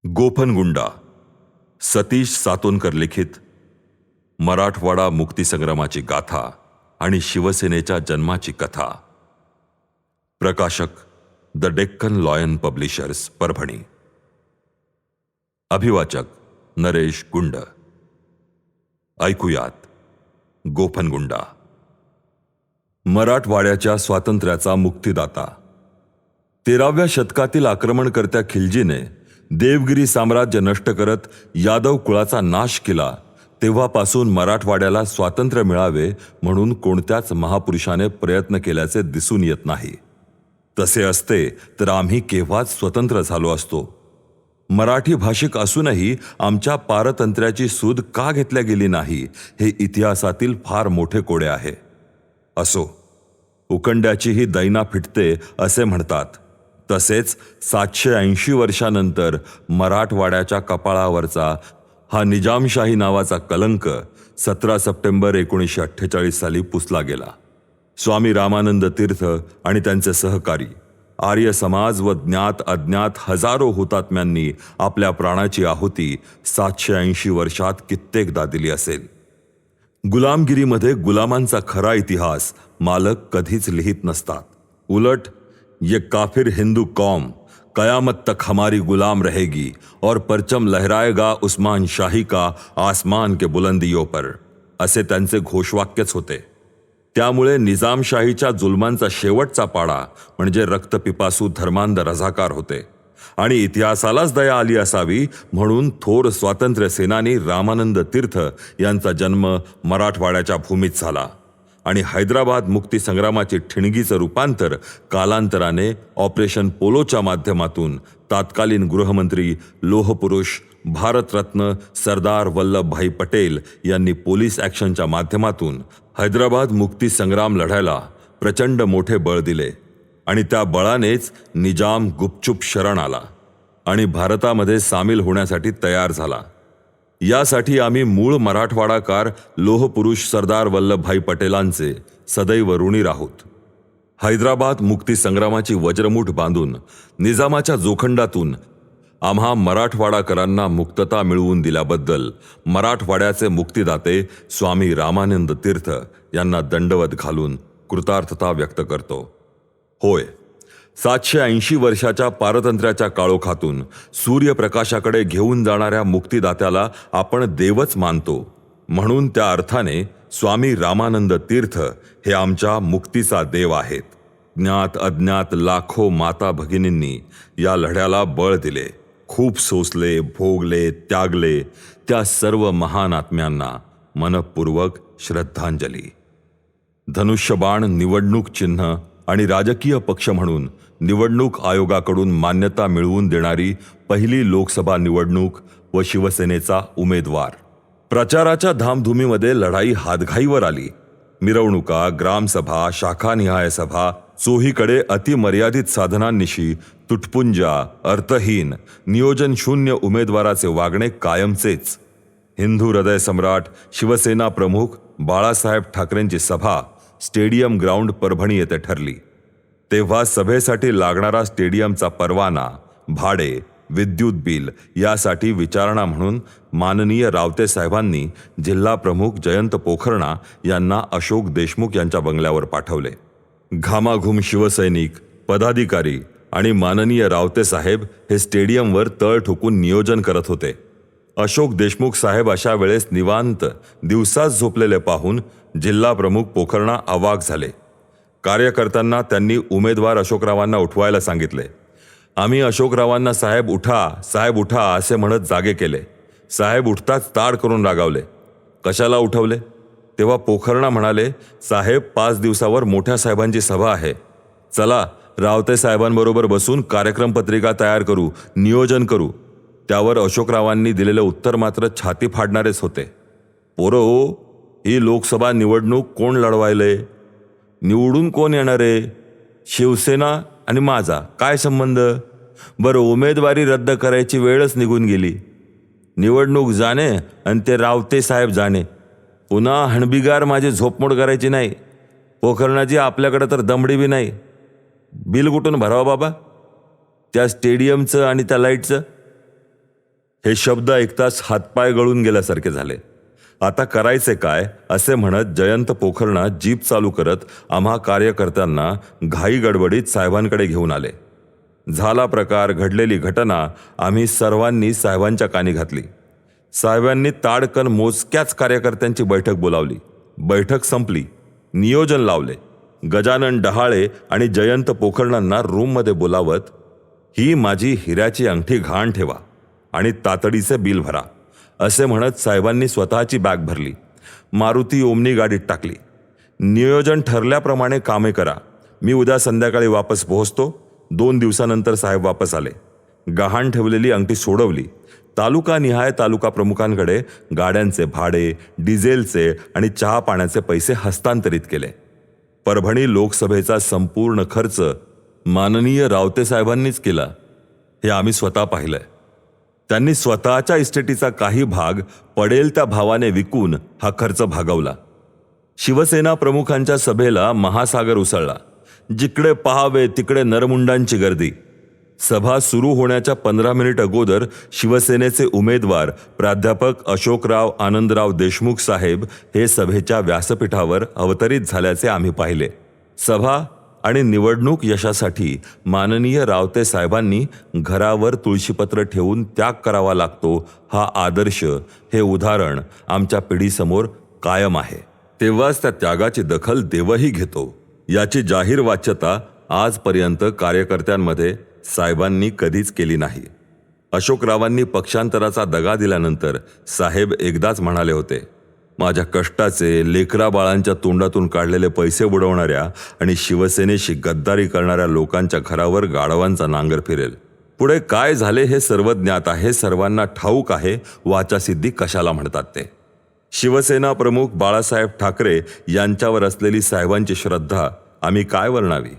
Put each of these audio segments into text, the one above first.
गोफनगुंडा सतीश सातोनकर लिखित मराठवाडा मुक्तीसंग्रामाची गाथा आणि शिवसेनेच्या जन्माची कथा. प्रकाशक the Deccan lion publishers, Parbhani. अभिवाचक नरेश गुंड. ऐकूयात गोफनगुंडा. मराठवाड्याच्या स्वातंत्र्याचा मुक्तिदाता. 13व्या शतकातील आक्रमणकर्त्या खिलजीने देवगिरी साम्राज्य नष्ट करत यादव कुळाचा नाश केला तेव्हापासून मराठवाड्याला स्वातंत्र्य मिळावे म्हणून कोणत्याच महापुरुषाने प्रयत्न केल्याचे दिसून येत नाही. तसे असते तर आम्ही केव्हाच स्वतंत्र झालो असतो. मराठी भाषिक असूनही आमच्या पारतंत्र्याची सूद का घेतल्या गेली नाही हे इतिहासातील फार मोठे कोडे आहे. असो, उकंड्याचीही दैना फिटते असे म्हणतात. तसेच 780 वर्षानंतर मराठवाड्याच्या कपाळावरचा हा निजामशाही नावाचा कलंक 17 सप्टेंबर 1948 साली पुसला गेला. स्वामी रामानंद तीर्थ आणि त्यांचे सहकारी, आर्य समाज व ज्ञात अज्ञात हजारो हुतात्म्यांनी आपल्या प्राणाची आहुती 780 वर्षात कित्येकदा दिली असेल. गुलामगिरीमध्ये गुलामांचा खरा इतिहास मालक कधीच लिहित नसतात. उलट ये काफिर हिंदू कौम कयामत तक हमारी गुलाम रहेगी और परचम लहराएगा उस्मान शाही का आसमान के बुलंदियों पर, असे त्यांचे घोषवाक्यच होते. त्यामुळे निजामशाहीच्या जुलमांचा शेवटचा पाडा म्हणजे रक्तपिपासू धर्मांध रझाकार होते. आणि इतिहासालाच दया आली असावी म्हणून थोर स्वातंत्र्य सेनानी रामानंद तीर्थ यांचा जन्म मराठवाड्याच्या भूमीत झाला आणि हैदराबाद मुक्ती संग्रामाची ठिणगीचं रूपांतर कालांतराने ऑपरेशन पोलोच्या माध्यमातून तत्कालीन गृहमंत्री लोहपुरुष भारतरत्न सरदार वल्लभभाई पटेल यांनी पोलीस ॲक्शनच्या माध्यमातून हैदराबाद मुक्ती संग्राम लढायला प्रचंड मोठे बळ दिले आणि त्या बळानेच निजाम गुपचूप शरण आला आणि भारतामध्ये सामील होण्यासाठी तयार झाला. यासाठी आम्ही मूळ मराठवाडाकार लोहपुरुष सरदार वल्लभभाई पटेलांचे सदैव ऋणी राहोत. हैदराबाद मुक्ती संग्रामाची वज्रमूठ बांधून निजामाच्या जोखंडातून आम्हा मराठवाडाकरांना मुक्तता मिळवून दिल्याबद्दल मराठवाड्याचे मुक्तिदाते स्वामी रामानंद तीर्थ यांना दंडवत घालून कृतार्थता व्यक्त करतो. होय, 780 वर्षाच्या पारतंत्र्याच्या काळोखातून सूर्यप्रकाशाकडे घेऊन जाणाऱ्या मुक्तिदात्याला आपण देवच मानतो. म्हणून त्या अर्थाने स्वामी रामानंद तीर्थ हे आमच्या मुक्तीचा देव आहेत. ज्ञात अज्ञात लाखो माता भगिनींनी या लढ्याला बळ दिले, खूप सोसले, भोगले, त्यागले. त्या सर्व महान आत्म्यांना मनपूर्वक श्रद्धांजली. धनुष्यबाण निवडणूक चिन्ह आणि राजकीय पक्ष म्हणून निवडणूक आयोगाकडून मान्यता मिळवून देणारी पहिली लोकसभा निवडणूक व शिवसेनेचा उमेदवार. प्रचाराच्या धामधुमीमध्ये लढाई हातघाईवर आली. मिरवणुका, ग्रामसभा, शाखानिहाय सभा, चोहीकडे अतिमर्यादित साधनांनिशी तुटपुंजा, अर्थहीन, नियोजन शून्य उमेदवाराचे वागणे कायमचेच. हिंदू हृदय सम्राट शिवसेना प्रमुख बाळासाहेब ठाकरेंची सभा स्टेडियम ग्राउंड परभणी येथे ठरली. तेव्हा सभेसाठी लागणारा स्टेडियमचा परवाना, भाडे, विद्युत बिल यासाठी विचारणा म्हणून माननीय रावते साहेबांनी जिल्हा प्रमुख जयंत पोखरणा यांना अशोक देशमुख यांच्या बंगल्यावर पाठवले. घामाघूम शिवसैनिक, पदाधिकारी आणि माननीय रावते साहेब हे स्टेडियमवर तळ ठोकून नियोजन करत होते. अशोक देशमुख साहेब अशा वेळेस निवांत दिवसाच झोपलेले पाहून जिल्हा प्रमुख पोखरणा अवाक झाले. कार्यकर्त्यांना त्यांनी उमेदवार अशोकरावांना उठवायला सांगितले. आम्ही अशोकरावांना साहेब उठा असे म्हणत जागे केले. साहेब उठताच ताड करून रागावले. कशाला उठवले? तेव्हा पोखरणा म्हणाले, साहेब 5 दिवसावर मोठ्या साहेबांची सभा आहे. चला रावते साहेबांबरोबर बसून कार्यक्रम पत्रिका तयार करू, नियोजन करू. त्यावर अशोकरावांनी दिलेले उत्तर मात्र छाती फाडणारेच होते. पोरो, ही लोकसभा निवडणूक कोण लढवायले? निवडून कोण येणारे? शिवसेना आणि माझा काय संबंध? बरं, उमेदवारी रद्द करायची वेळच निघून गेली. निवडणूक जाणे आणि ते रावते साहेब जाणे. पुन्हा हणबिगार माझी झोपमोड करायची नाही. पोखरणाची आपल्याकडे तर दमडी बी नाही. बिल कुठून भरावा बाबा त्या स्टेडियमचं आणि त्या लाईटचं? हे शब्द ऐकताच हातपाय गळून गेल्यासारखे झाले. आता करायचे काय असे म्हणत जयंत पोखरणा जीप चालू करत आम्हा कार्यकर्त्यांना घाई गडबडीत साहेबांकडे घेऊन आले. झाला प्रकार, घडलेली घटना आम्ही सर्वांनी साहेबांच्या कानी घातली. साहेबांनी ताडकन मोजक्याच कार्यकर्त्यांची बैठक बोलावली. बैठक संपली. नियोजन लावले. गजानन डहाळे आणि जयंत पोखरणांना रूममध्ये बोलावत, ही माझी हिऱ्याची अंगठी घाण ठेवा आणि तातडीचे बिल भरा असे म्हणत साहेबांनी स्वतःची बॅग भरली. मारुती ओमनी गाडीत टाकली. नियोजन ठरल्याप्रमाणे कामे करा. मी उद्या संध्याकाळी वापस पोहोचतो. 2 दिवसानंतर साहेब वापस आले. गहाण ठेवलेली अंगठी सोडवली. तालुकानिहाय तालुका प्रमुखांकडे गाड्यांचे भाडे, डिझेलचे आणि चहा पाण्याचे पैसे हस्तांतरित केले. परभणी लोकसभेचा संपूर्ण खर्च माननीय रावते साहेबांनीच केला हे आम्ही स्वतः पाहिलंय. त्यांनी स्वतःच्या इस्टेटीचा काही भाग पडेल त्या भावाने विकून हा खर्च भागवला. शिवसेना प्रमुखांच्या सभेला महासागर उसळला. जिकडे पहावे तिकडे नरमुंडांची गर्दी. सभा सुरू होण्याच्या 15 मिनिट अगोदर शिवसेनेचे उमेदवार प्राध्यापक अशोकराव आनंदराव देशमुख साहेब हे सभेच्या व्यासपीठावर अवतरित झाल्याचे आम्ही पाहिले. सभा आणि निवडणूक यशासाठी माननीय रावते साहेबांनी घरावर तुळशीपत्र ठेवून त्याग करावा लागतो हा आदर्श, हे उदाहरण आमच्या पिढीसमोर कायम आहे. तेव्हाच त्या त्यागाची दखल देवही घेतो याची जाहीर वाच्यता आजपर्यंत कार्यकर्त्यांमध्ये साहेबांनी कधीच केली नाही. अशोकरावांनी पक्षांतराचा दगा दिल्यानंतर साहेब एकदाच म्हणाले होते, माझ्या कष्टाचे लेकरा बाळांच्या तोंडातून काढलेले पैसे बुडवणाऱ्या आणि शिवसेनेशी गद्दारी करणाऱ्या लोकांच्या घरावर गाढवांचा नांगर फिरेल. पुढे काय झाले हे सर्व ज्ञात आहे, सर्वांना ठाऊक आहे वाचासिद्धी कशाला म्हणतात ते. शिवसेना प्रमुख बाळासाहेब ठाकरे यांच्यावर असलेली साहेबांची श्रद्धा आम्ही काय वर्णावी.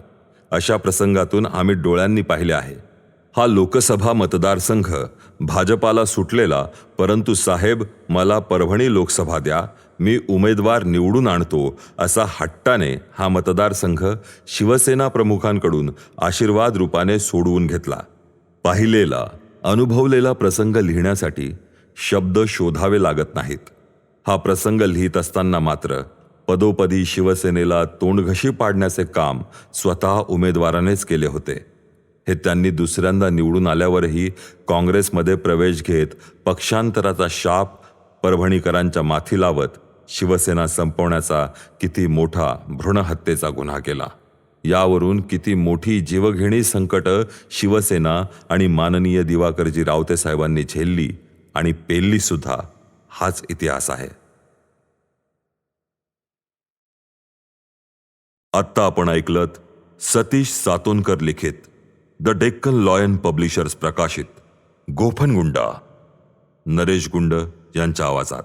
अशा प्रसंगातून आम्ही डोळ्यांनी पाहिले आहे. हा लोकसभा मतदारसंघ भाजपाला सुटलेला, परंतु साहेब मला परभणी लोकसभा द्या, मी उमेदवार निवडून आणतो असा हट्टाने हा मतदारसंघ शिवसेना प्रमुखांकडून आशीर्वाद रूपाने सोडवून घेतला. पाहिलेला, अनुभवलेला प्रसंग लिहिण्यासाठी शब्द शोधावे लागत नाहीत. हा प्रसंग लिहित असताना मात्र पदोपदी शिवसेनेला तोंडघशी पाडण्याचे काम स्वतः उमेदवारानेच केले होते. हे त्यांनी दुसऱ्यांदा निवडून आल्यावरही काँग्रेसमध्ये प्रवेश घेत पक्षांतराचा शाप परभणीकरांच्या माथी लावत शिवसेना संपवण्याचा किती मोठा भ्रूणहत्येचा गुन्हा केला. यावरून किती मोठी जीवघेणी संकट शिवसेना आणि माननीय दिवाकरजी रावते साहेबांनी झेलली आणि पेलली सुद्धा, हाच इतिहास आहे. आत्ता आपण ऐकलत सतीश सातोनकर लिखित द डेक्कन लॉयन पब्लिशर्स प्रकाशित गोफनगुंडा, नरेश गुंड यांच्या आवाजात.